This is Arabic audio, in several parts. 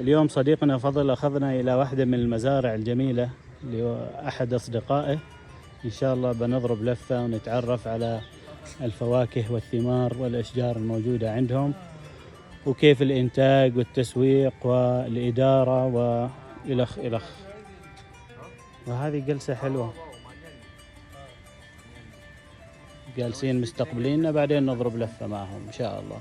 اليوم صديقنا فضل أخذنا إلى واحدة من المزارع الجميلة لأحد أصدقائه. إن شاء الله بنضرب لفة ونتعرف على الفواكه والثمار والأشجار الموجودة عندهم، وكيف الإنتاج والتسويق والإدارة وإلخ إلخ. وهذه جلسة حلوة، جالسين مستقبليننا، بعدين نضرب لفة معهم إن شاء الله.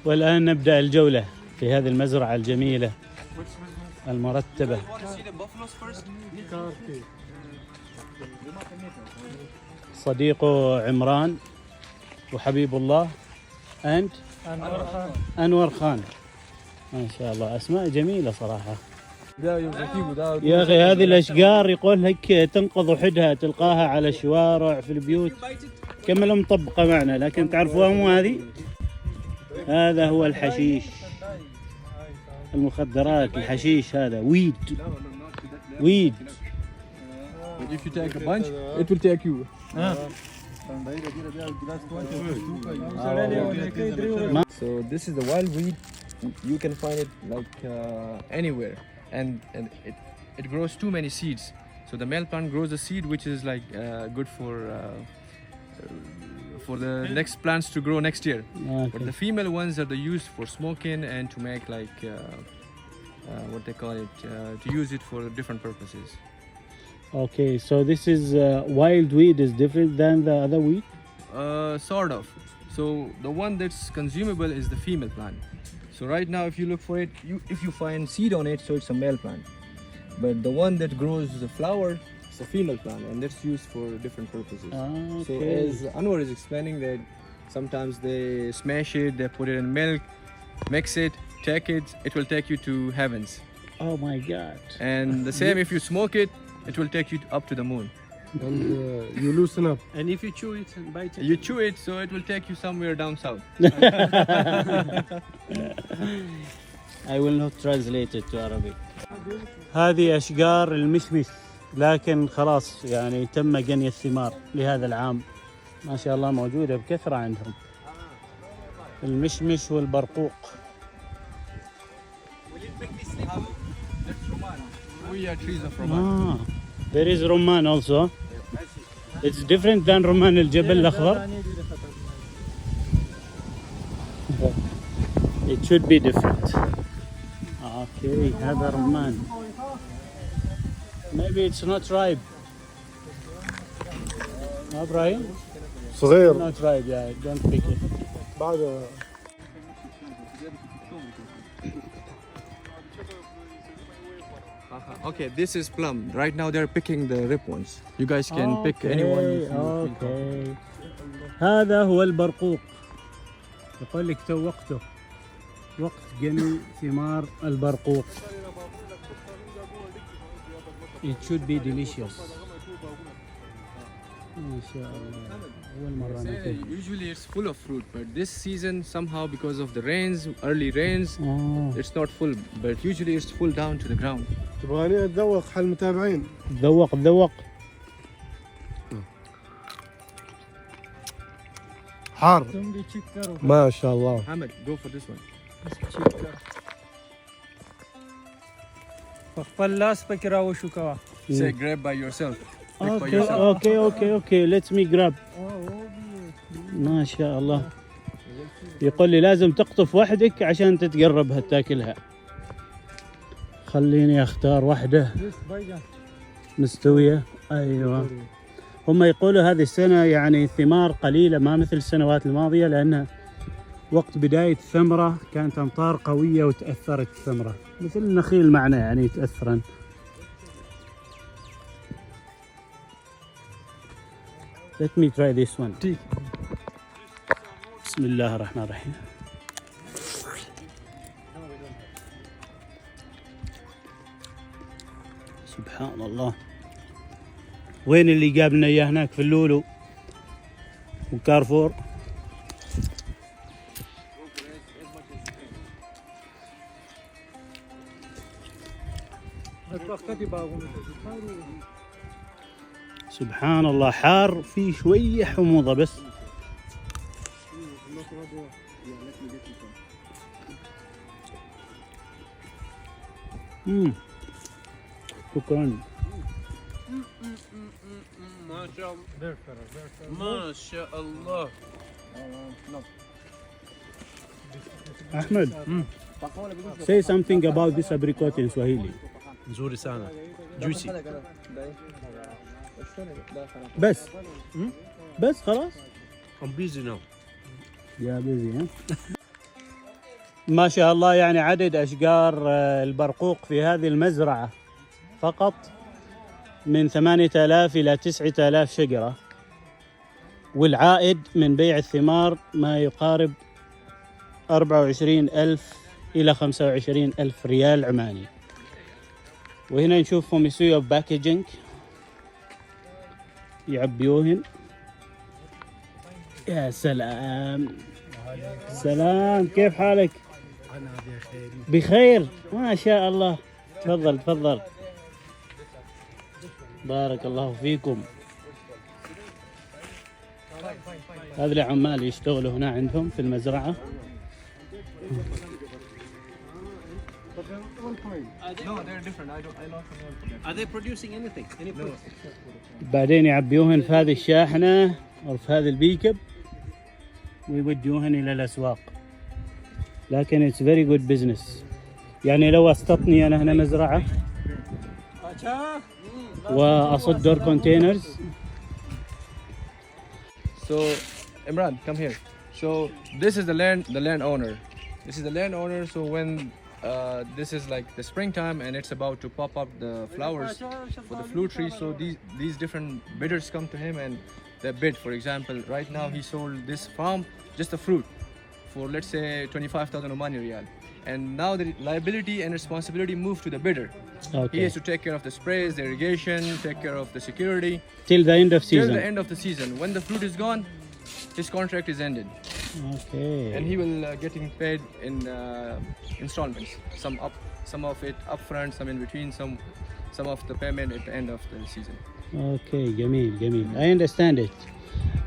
والآن نبدأ الجولة في هذه المزرعة الجميلة المرتبة. صديقه عمران وحبيب الله أنور خان. ما شاء الله أسماء جميلة صراحة. يا أخي هذه الأشجار يقول لك تنقض وحدها، تلقاها على الشوارع في البيوت كمل مطبقة معنا، لكن تعرفوها مو هذه؟ هذا هو الحشيش، المخدرات، الحشيش هذا ويد. If you take a bunch, it will take you. So this is the wild weed. You can find it like anywhere, and it grows too many seeds. So the male plant grows a seed which is like good for the next plants to grow next year. Okay. But the female ones are the used for smoking and to make like what they call it, to use it for different purposes. Okay, so this is wild weed is different than the other weed? Sort of. So the one that's consumable is the female plant. So right now if you look for it, if you find seed on it, so it's a male plant. But the one that grows the flower, it's a female plant, and that's used for different purposes. Okay. So as Anwar is explaining that sometimes they smash it, they put it in milk, mix it, take it, it will take you to heavens. Oh my God. And the same if you smoke it, it will take you up to the moon. And you loosen up. And if you chew it and bite it? You chew it, so it will take you somewhere down south. I will not translate it to Arabic. هذه أشجار المشمش، لكن خلاص يعني تم جني الثمار لهذا العام. ما شاء الله موجودة بكثرة عندهم المشمش والبرقوق. We are trees of Roman. There is rumman also. It's different than rumman الجبل الأخضر. It should be different. Okay, هذا rumman. Maybe it's not ripe. Brian? صغير. Not ripe, yeah. Don't pick it. بعد Okay, this is plum. Right now they're picking the rip ones. You guys can pick anyone. Okay. هذا هو البرقوق. يقول لك تو وقته، وقت جني ثمار البرقوق. It should be delicious. ما شاء الله. أول مرة نشوف. Usually it's full of fruit, but this season somehow because of the rains, early rains, it's not full. But usually it's full down to the ground. تبغاني اتذوق حل المتابعين. تذوق. حار. ما شاء الله. Ahmed, go for this one. Say grab by yourself. Pick by yourself. Okay. Let me grab. ما شاء الله. يقول لي لازم تقطف وحدك عشان تتقربها تاكلها. خليني اختار واحدة مستوية. ايوه، هم يقولوا هذه السنة يعني ثمار قليلة، ما مثل السنوات الماضية، لأنها وقت بداية الثمرة كانت أمطار قوية وتأثرت الثمرة، مثل النخيل معنا يعني تأثرا. Let me try this one. بسم الله الرحمن الرحيم. سبحان الله. وين اللي جابنا اياه هناك في اللولو وكارفور؟ سبحان الله، حار في شوية حموضة بس. شكرا. ما شاء الله. Ahmed, say something about this apricot in Swahili. nzuri sana, juicy. بس خلاص. I'm busy now. يا بيزي ها. ما شاء الله، يعني عدد أشجار البرقوق في هذه المزرعة فقط من 8000 إلى 9000 شجرة، والعائد من بيع الثمار ما يقارب 24,000 إلى 25,000 ريال عماني. وهنا نشوفهم يسويوا باكجينج، يعبيوهن. يا سلام سلام، كيف حالك؟ أنا بخير. بخير ما شاء الله. تفضل تفضل، بارك الله فيكم. هذا العمال يشتغلوا هنا عندهم في المزرعة. No, they're different. I lost the name for them. Are they producing anything? Any fruit? بعدين يعبيوهن في هذه الشاحنة أو في هذا البيكب ويوديوهن إلى الأسواق. لكن it's very good business. يعني لو استطني أنا هنا مزرعة وأصدر كونتينرز. So, Imran, come here. So, this is the landowner. This is the landowner. So when this is like the springtime and it's about to pop up the flowers for the fruit tree. So these different bidders come to him and they bid. For example, right now he sold this farm, just the fruit, for let's say 25,000 Omani Riyal. And now the liability and responsibility move to the bidder. He has to take care of the sprays, the irrigation, take care of the security. Till the end of Till season. the end of the season. When the fruit is gone, his contract is ended. Okay. And he will getting paid in installments. Some of it upfront, some in between, some of the payment at the end of the season. اوكي جميل جميل. I understand it.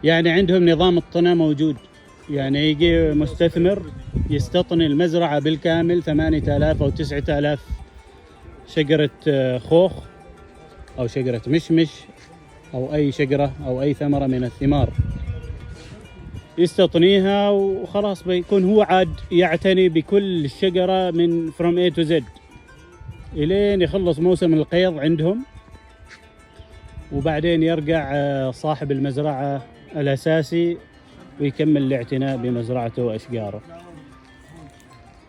يعني عندهم نظام الطنة موجود، يعني يجي مستثمر يستطني المزرعة بالكامل 8000 أو 9000 شجرة خوخ أو شجرة مشمش أو أي شجرة أو أي ثمرة من الثمار، يستطنيها وخلاص بيكون هو عاد يعتني بكل الشجرة من from A to Z إلين يخلص موسم القيض عندهم، وبعدين يرجع صاحب المزرعة الأساسي ويكمل الاعتناء بمزرعته وأشجاره.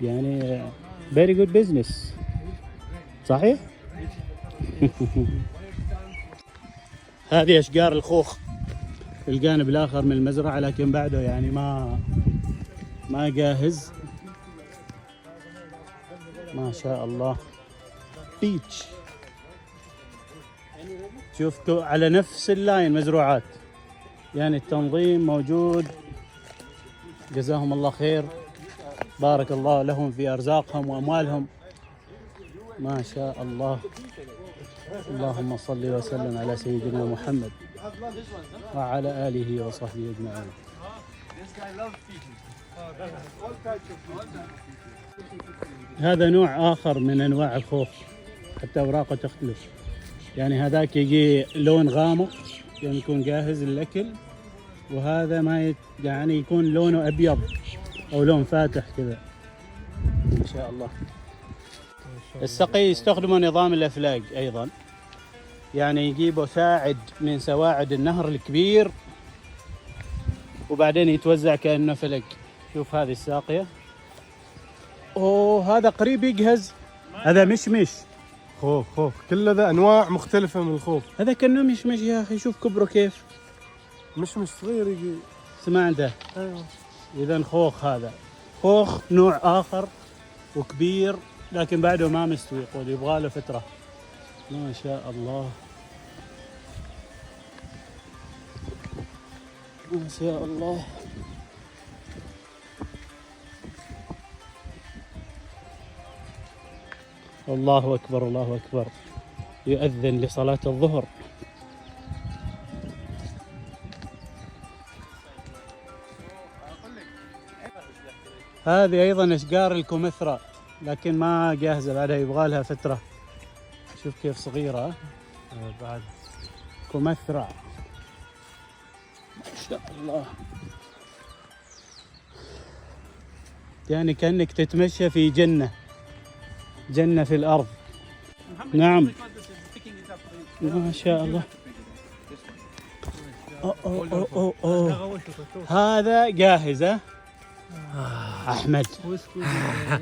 يعني very good business. صحيح؟ هذه أشجار الخوخ في الجانب الآخر من المزرعة، لكن بعده يعني ما جاهز. ما شاء الله. بيتش، شوفتوا على نفس اللاين مزروعات، يعني التنظيم موجود. جزاهم الله خير، بارك الله لهم في أرزاقهم وأموالهم. ما شاء الله. اللهم صل وسلم على سيدنا محمد وعلى آله وصحبه أجمعين. هذا نوع آخر من أنواع الخوخ، حتى أوراقه تختلف. يعني هذاك يجي لون غامق يعني يكون جاهز للأكل، وهذا ما يعني يكون لونه أبيض أو لون فاتح كذا. ما شاء الله. السقي يستخدموا نظام الأفلاق أيضا، يعني يجيبوا ساعد من سواعد النهر الكبير وبعدين يتوزع كأنه فلق. شوف هذه الساقية، أوه هذا قريب يجهز. هذا مشمش خوخ كل ذا أنواع مختلفة من الخوخ. هذا كأنه مشمش يا أخي، شوف كبره كيف. مش صغير يجي. سمع ده. أيوه. إذا خوخ، هذا خوخ نوع آخر وكبير، لكن بعده ما مستوي، يقول يبغى له فترة. ما شاء الله ما شاء الله. الله أكبر الله أكبر، يؤذن لصلاة الظهر. هذه أيضا أشجار الكمثرى، لكن ما جاهزة بعدها، يبغى لها فترة. شوف كيف صغيرة بعد. كمثرى ما شاء الله، يعني كأنك تتمشى في جنة، جنة في الأرض. نعم ما شاء الله. أوه. هذا جاهز ها؟ أحمد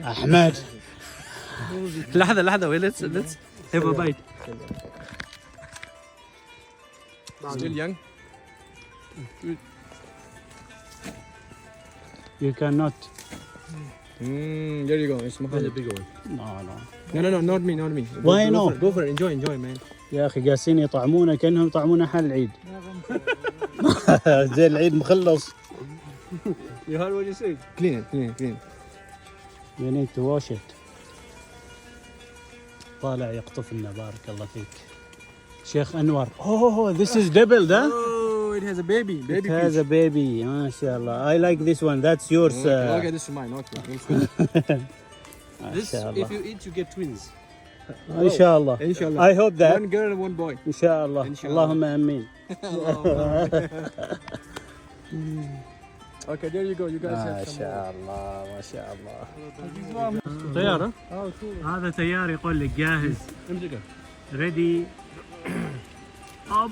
أحمد لحظة let's have a bite. Still young. You cannot. There you go. It's That's a big one. No. No, not me. Why no? Go for it. Enjoy, man. يا أخي قاسين يطعمونه كأنهم يطعمونه حال العيد. زي العيد مخلص. You heard what you said? Clean it. You need to wash it. طالع يقطف لنا، بارك الله فيك. شيخ أنور. This is double ده. Oh, it has a baby. It has a baby. ما شاء الله. I like this one. That's yours. Okay, this is mine. Okay. ما This, شاء الله. if you eat, you get twins. إن شاء الله. Inshallah. I hope that. One girl and one boy. إن شاء الله. إن شاء الله. اللهم آمين. Okay, there you go. You guys ما have some. شاء الله ما شاء الله. طيارة. هذا تيار يقول لك جاهز. امسكها. Ready. Up.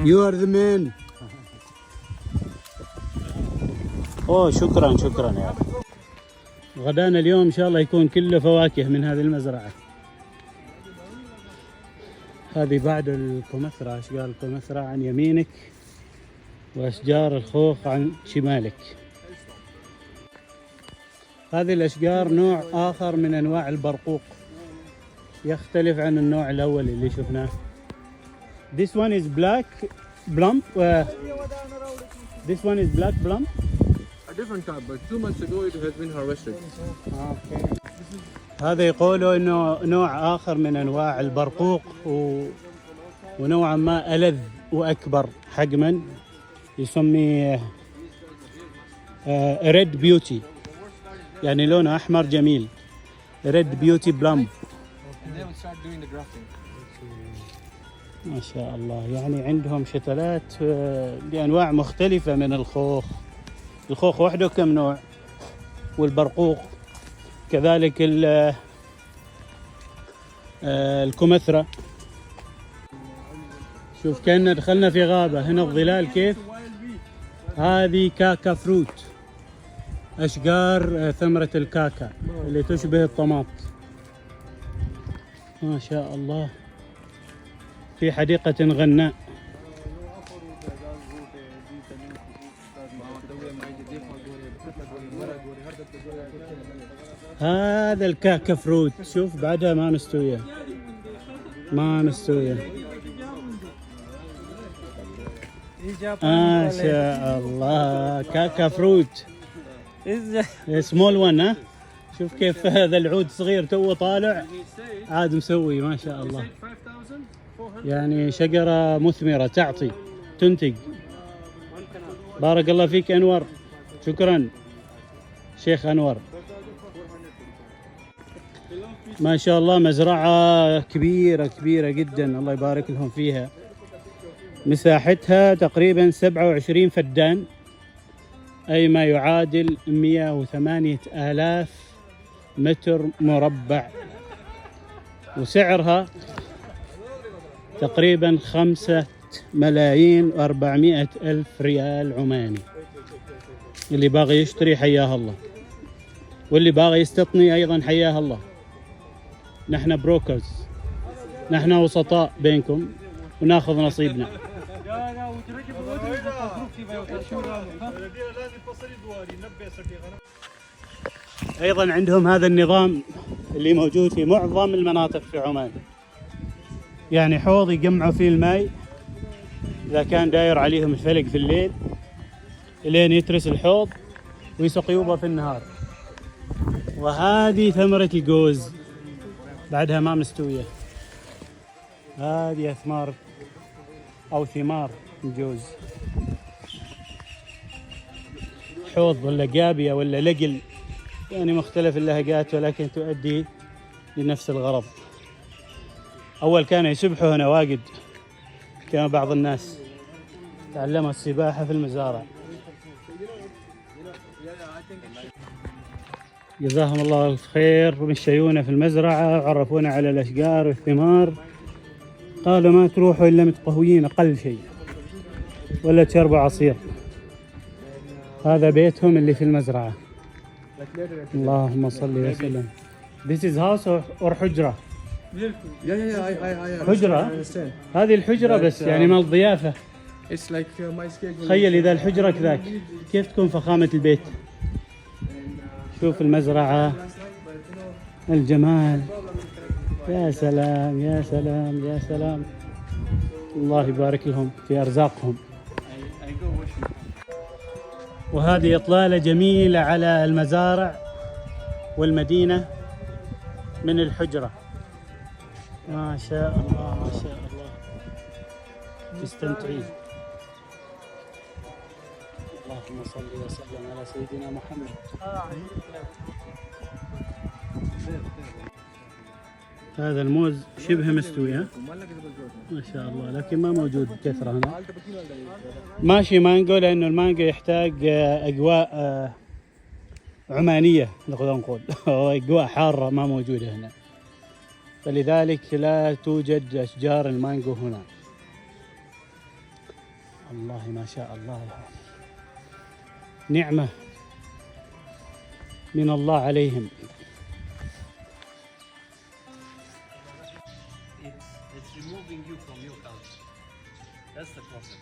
You are the man. اوه شكرا يا أخي. غدانا اليوم ان شاء الله يكون كله فواكه من هذه المزرعة. هذه بعد الكمثرى، اشجار الكمثرى عن يمينك واشجار الخوخ عن شمالك. هذه الاشجار نوع اخر من انواع البرقوق، يختلف عن النوع الاول اللي شفناه. This one is black plum. This one is black plum. A different type, but 2 months ago it has been harvested. هذا يقولوا انه نوع اخر من انواع البرقوق ونوعا ما ألذ واكبر حجما، يسميه ريد بيوتي، يعني لونه احمر جميل. ريد بيوتي بلام. And they will start doing the grafting. ما شاء الله، يعني عندهم شتلات بانواع مختلفه من الخوخ. الخوخ وحده كم نوع، والبرقوق كذلك. الكمثرى. شوف كأننا دخلنا في غابة. هنا الظلال كيف. هذه كاكا فروت، أشجار ثمرة الكاكا اللي تشبه الطماط. ما شاء الله، في حديقة غناء. هذا الكاكا فروت، شوف بعدها ما مستوية. ما شاء الله، كاكا فروت سمول ون. ها شوف كيف هذا العود صغير تو طالع عاد مسوي. ما شاء الله، يعني شجرة مثمرة تعطي تنتج. بارك الله فيك أنور. شكرا شيخ أنور. ما شاء الله، مزرعة كبيرة جدا، الله يبارك لهم فيها. مساحتها تقريبا 27 فدان، أي ما يعادل 108,000 متر مربع، وسعرها تقريبا 5,400,000 ريال عماني. اللي باغي يشتري حياه الله، واللي باغي يستطني أيضا حياه الله. نحن بروكرز، نحن وسطاء بينكم وناخذ نصيبنا. أيضا عندهم هذا النظام اللي موجود في معظم المناطق في عمان، يعني حوض يجمعوا فيه الماء إذا كان داير عليهم الفلق في الليل، لين يترس الحوض ويسقيوبه في النهار. وهذه ثمرة الجوز بعدها ما مستوية. هذه أثمار أو ثمار الجوز. حوض ولا جابية ولا لقل يعني مختلف اللهجات ولكن تؤدي لنفس الغرض. أول كانوا يسبحوا هنا واجد، كان بعض الناس تعلموا السباحة في المزارع. جزاهم الله الخير، مشيونا في المزرعة وعرفونا على الأشجار والثمار. قالوا ما تروحوا إلا متقهويين أقل شيء ولا تشربوا عصير. هذا بيتهم اللي في المزرعة. اللهم صل وسلم. This is house or حجرة؟ I حجرة؟ understand. هذه الحجرة بس يعني مال الضيافة. It's like my schedule. تخيل إذا الحجرة كذاك كيف تكون فخامة البيت. شوف المزرعة، الجمال، يا سلام يا سلام يا سلام. الله يبارك لهم في أرزاقهم. وهذه إطلالة جميلة على المزارع والمدينة من الحجرة. ما شاء الله ما شاء الله، تستمتعين. اللهم صل وسلم على سيدنا محمد. هذا الموز شبه مستوي، ها؟ ما شاء الله، لكن ما موجود بكثرة هنا. ماشي مانجو لأنه المانجو يحتاج أجواء عمانية نقدر نقول أو أجواء حارة ما موجودة هنا، فلذلك لا توجد أشجار المانجو هنا. الله ما شاء الله، نعمة من الله عليهم. It's removing you from your country. That's the problem.